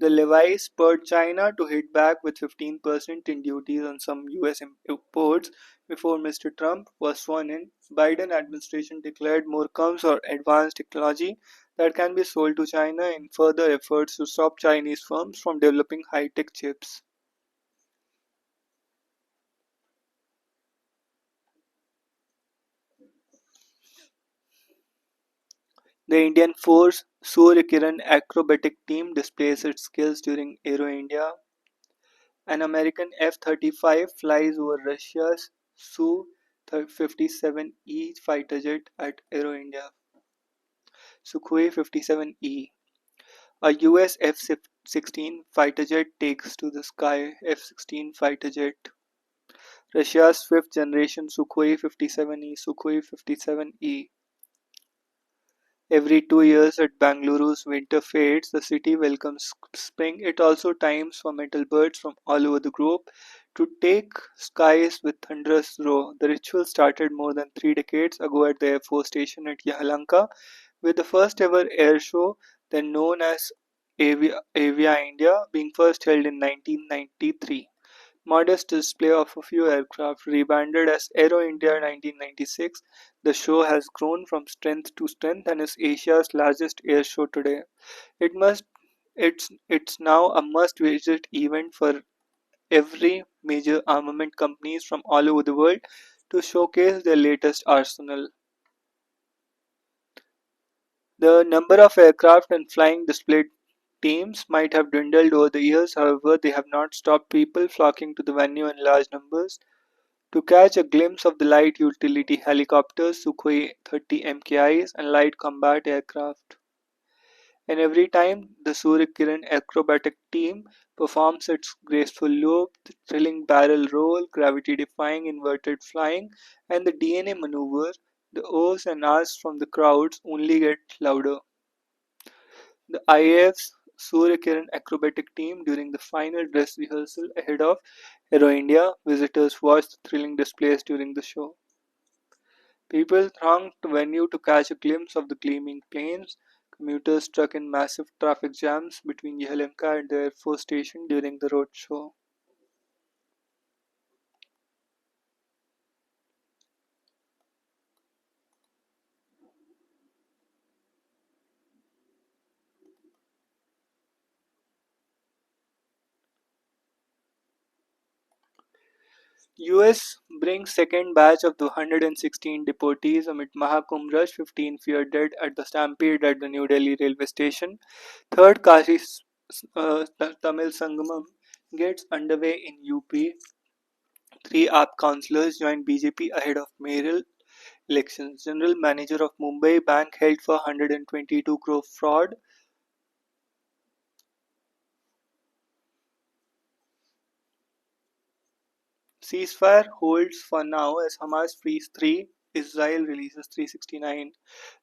The levies spurred China to hit back with 15% in duties on some US imports before Mr. Trump was sworn in. Biden administration declared more comes or advanced technology that can be sold to China in further efforts to stop Chinese firms from developing high-tech chips. The Indian Force Surya Kiran acrobatic team displays its skills during Aero India. An American F-35 flies over Russia's Su-57E fighter jet at Aero India. Sukhoi 57E. A US F-16 fighter jet takes to the sky. F-16 fighter jet. Russia's fifth generation Sukhoi 57E. Sukhoi 57E. Every 2 years at Bengaluru's winter fades, the city welcomes spring. It also times for metal birds from all over the globe to take skies with thunderous roar. The ritual started more than 3 decades ago at the Air Force Station at Yelahanka with the first ever air show, then known as Avia India, being first held in 1993. Modest display of a few aircraft, rebranded as Aero India 1996, the show has grown from strength to strength and is Asia's largest air show today. It must it's now a must-visit event for every major armament companies from all over the world to showcase their latest arsenal. The number of aircraft and flying display teams might have dwindled over the years, however, they have not stopped people flocking to the venue in large numbers. To catch a glimpse of the light utility helicopters, Sukhoi 30 MKIs, and light combat aircraft. And every time the Surya Kiran acrobatic team performs its graceful loop, the thrilling barrel roll, gravity defying inverted flying, and the DNA maneuver, the O's and R's from the crowds only get louder. The IAF's Surya Kiran acrobatic team during the final dress rehearsal ahead of Aero India, visitors watched the thrilling displays during the show. People thronged the venue to catch a glimpse of the gleaming planes. Commuters stuck in massive traffic jams between Yelahanka and the Air Force Station during the road show. US brings second batch of the 116 deportees amid Mahakumbh rush, 15 feared dead at the stampede at the New Delhi railway station. Third Kashi Tamil Sangamam gets underway in UP. Three AAP councillors joined BJP ahead of mayoral elections. General Manager of Mumbai Bank held for 122 crore fraud. Ceasefire holds for now as Hamas frees three Israel releases 369.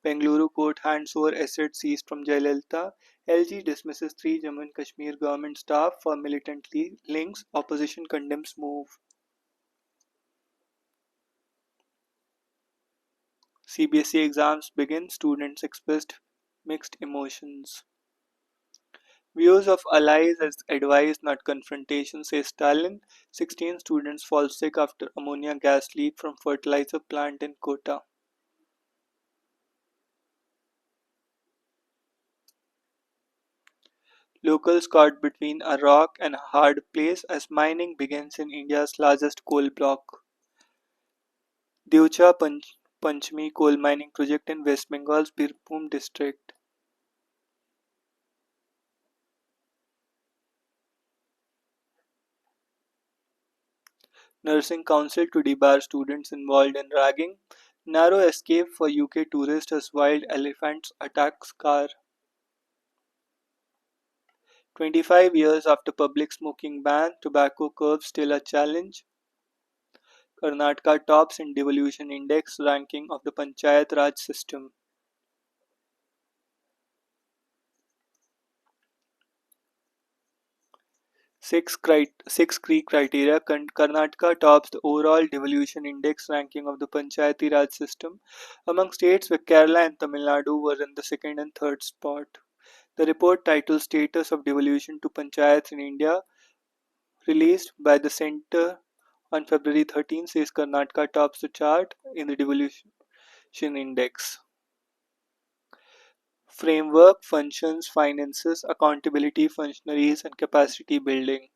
Bengaluru court hands over assets seized from Jayalalitha. LG dismisses three Jammu and Kashmir government staff for militant links. Opposition condemns move. CBSE exams begin. Students expressed mixed emotions. Views of allies as advice, not confrontation, says Stalin. 16 students fall sick after ammonia gas leak from fertilizer plant in Kota. Locals caught between a rock and a hard place as mining begins in India's largest coal block. Deucha Panchmi coal mining project in West Bengal's Birbhum district. Nursing Council to debar students involved in ragging. Narrow escape for UK tourist as wild elephants attacks car. 25 years after public smoking ban, tobacco curbs still a challenge. Karnataka tops in devolution index ranking of the Panchayat Raj system. Six key criteria. Karnataka tops the overall devolution index ranking of the Panchayati Raj system, among states where Kerala and Tamil Nadu were in the second and third spot. The report titled Status of Devolution to Panchayats in India, released by the Centre on February 13, says Karnataka tops the chart in the devolution index. Framework, functions, finances, accountability, functionaries, and capacity building.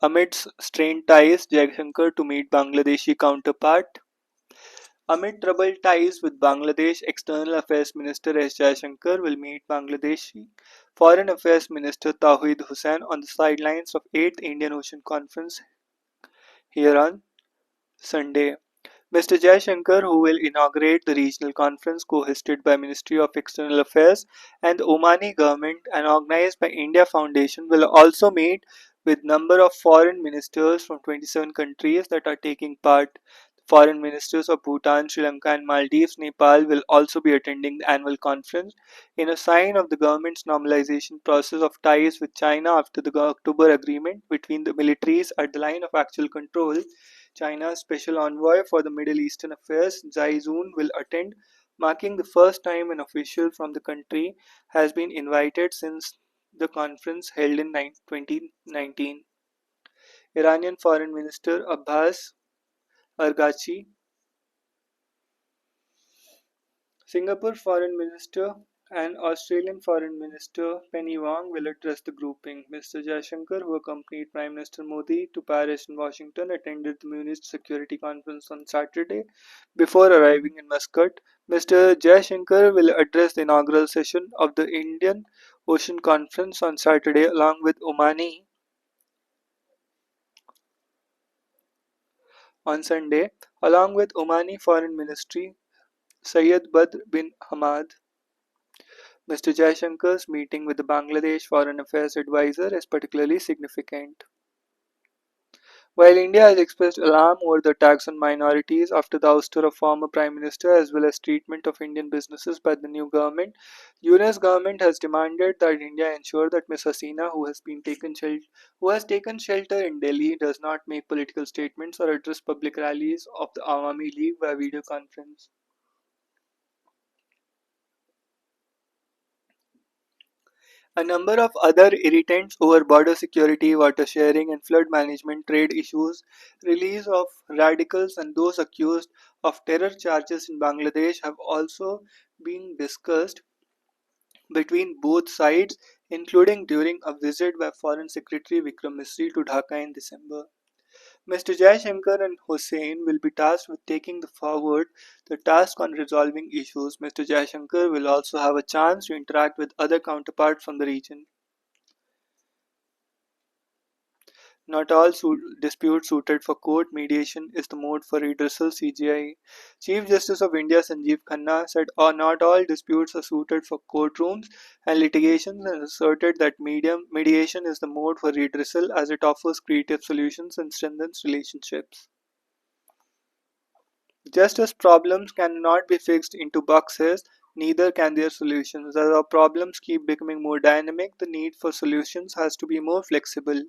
Amidst strained ties, Jaishankar to meet Bangladeshi counterpart. Amid troubled ties with Bangladesh, External Affairs Minister S. Jaishankar will meet Bangladeshi Foreign Affairs Minister Tawhid Hussain on the sidelines of 8th Indian Ocean Conference here on Sunday. Mr. Jaishankar, who will inaugurate the regional conference co-hosted by Ministry of External Affairs and the Omani government and organized by India Foundation, will also meet with number of foreign ministers from 27 countries that are taking part. Foreign ministers of Bhutan, Sri Lanka and Maldives, Nepal will also be attending the annual conference in a sign of the government's normalization process of ties with China after the October agreement between the militaries at the line of actual control. China's special envoy for the Middle Eastern affairs, Zai Zun, will attend, marking the first time an official from the country has been invited since the conference held in 2019. Iranian Foreign Minister Abbas Arghachi, Singapore Foreign Minister and Australian Foreign Minister Penny Wong will address the grouping. Mr. Jaishankar, who accompanied Prime Minister Modi to Paris and Washington, attended the Munich Security Conference on Saturday before arriving in Muscat. Mr. Jaishankar will address the inaugural session of the Indian Ocean Conference on Saturday on Sunday, along with Omani Foreign Ministry Syed Badr bin Hamad. Mr. Jaishankar's meeting with the Bangladesh Foreign Affairs advisor is particularly significant. While India has expressed alarm over the attacks on minorities after the ouster of former Prime Minister as well as treatment of Indian businesses by the new government, US government has demanded that India ensure that Ms. Hasina, who has taken shelter in Delhi, does not make political statements or address public rallies of the Awami League via video conference. A number of other irritants over border security, water sharing, and flood management, trade issues, release of radicals, and those accused of terror charges in Bangladesh have also been discussed between both sides, including during a visit by Foreign Secretary Vikram Misri to Dhaka in December. Mr. Jaishankar and Hussain will be tasked with taking forward the task on resolving issues. Mr. Jaishankar will also have a chance to interact with other counterparts from the region. Not all disputes suited for court mediation is the mode for redressal (CJI). Chief Justice of India Sanjeev Khanna said not all disputes are suited for courtrooms and litigations and asserted that mediation is the mode for redressal as it offers creative solutions and strengthens relationships. Just as problems cannot be fixed into boxes, neither can their solutions. As our problems keep becoming more dynamic, the need for solutions has to be more flexible.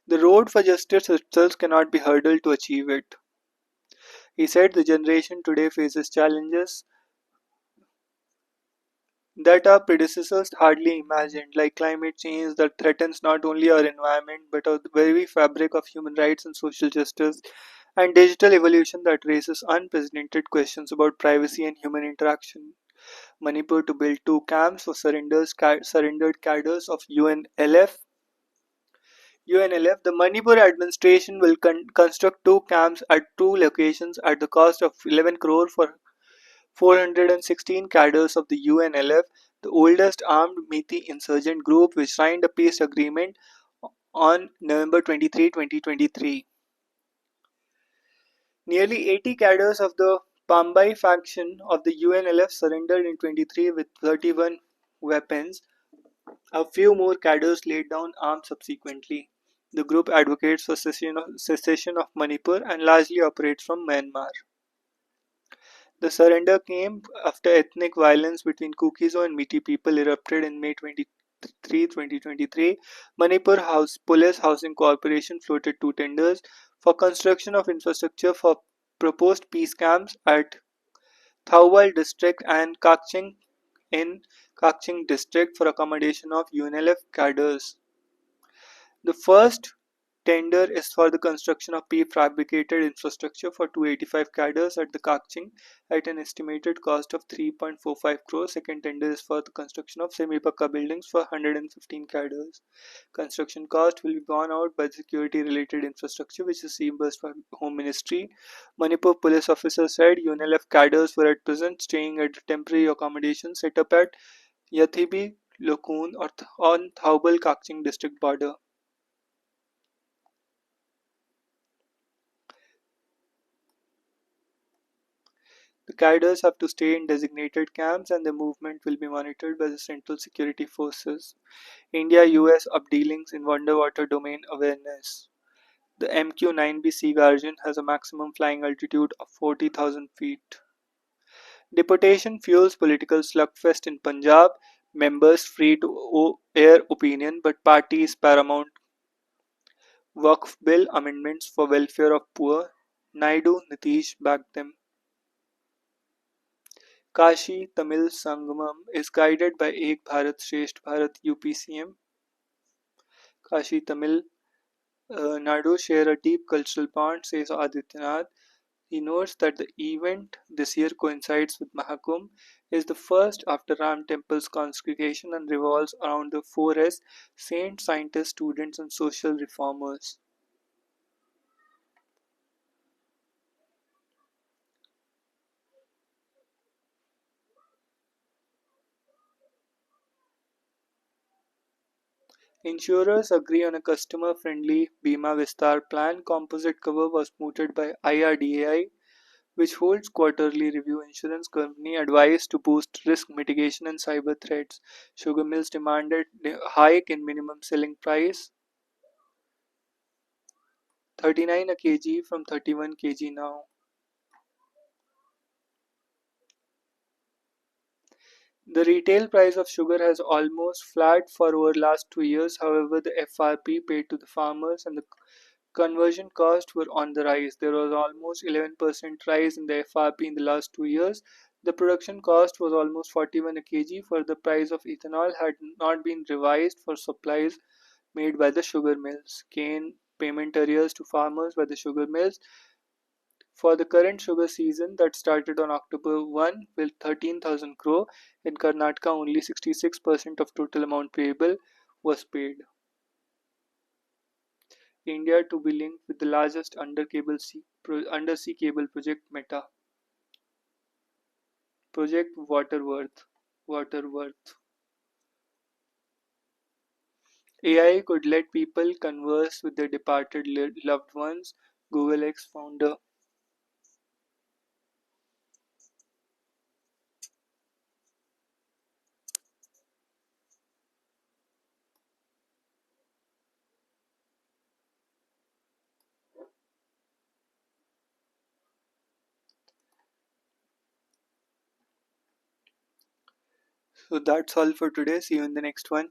The road for justice itself cannot be hurdled to achieve it. He said the generation today faces challenges that our predecessors hardly imagined, like climate change that threatens not only our environment but the very fabric of human rights and social justice, and digital evolution that raises unprecedented questions about privacy and human interaction. Manipur to build two camps for surrendered cadres of UNLF. The Manipur administration will construct two camps at two locations at the cost of 11 crore for 416 cadres of the UNLF, the oldest armed Meitei insurgent group which signed a peace agreement on November 23, 2023. Nearly 80 cadres of the Pambai faction of the UNLF surrendered in 23 with 31 weapons. A few more cadres laid down arms subsequently. The group advocates for secession of Manipur and largely operates from Myanmar. The surrender came after ethnic violence between Kukizo and Meitei people erupted in May 2023. Manipur Police Housing Corporation floated two tenders for construction of infrastructure for proposed peace camps at Thauwal district and Kakching district for accommodation of UNLF cadres. The first tender is for the construction of prefabricated infrastructure for 285 cadres at the Kakching at an estimated cost of 3.45 crores. Second tender is for the construction of semi-pakka buildings for 115 cadres. Construction cost will be borne out by the security-related infrastructure, which is reimbursed by Home Ministry. Manipur police officer said UNLF cadres were at present staying at temporary accommodation set up at Yathibi Lokun on Thaubal Kakching district border. The cadres have to stay in designated camps and their movement will be monitored by the Central Security Forces. India-US updealings in underwater domain awareness. The MQ-9B Sea Guardian has a maximum flying altitude of 40,000 feet. Deportation fuels political slugfest in Punjab. Members free to air opinion, but party is paramount. Waqf bill amendments for welfare of poor. Naidu, Nitish backed them. Kashi Tamil Sangamam is guided by Ek Bharat Shresth Bharat UPCM. Kashi Tamil Nadu share a deep cultural bond, says Adityanath. He notes that the event this year coincides with Mahakumbh, is the first after Ram Temple's consecration and revolves around the four S saints, scientists, students, and social reformers. Insurers agree on a customer-friendly Bima Vistar plan. Composite cover was mooted by IRDAI, which holds quarterly review. Insurance company advised to boost risk mitigation and cyber threats. Sugar mills demanded a hike in minimum selling price, 39 a kg from 31 kg now. The retail price of sugar has almost flat for over last 2 years. However, the FRP paid to the farmers and the conversion costs were on the rise. There was almost 11% rise in the FRP in the last 2 years. The production cost was almost 41 a kg, for the price of ethanol had not been revised for supplies made by the sugar mills. Cane payment arrears to farmers by the sugar mills for the current sugar season that started on October 1 with 13,000 crore. In Karnataka, only 66% of total amount payable was paid. India to be linked with the largest undersea cable project Meta. Project Waterworth. AI could let people converse with their departed loved ones. Google X founder. So that's all for today. See you in the next one.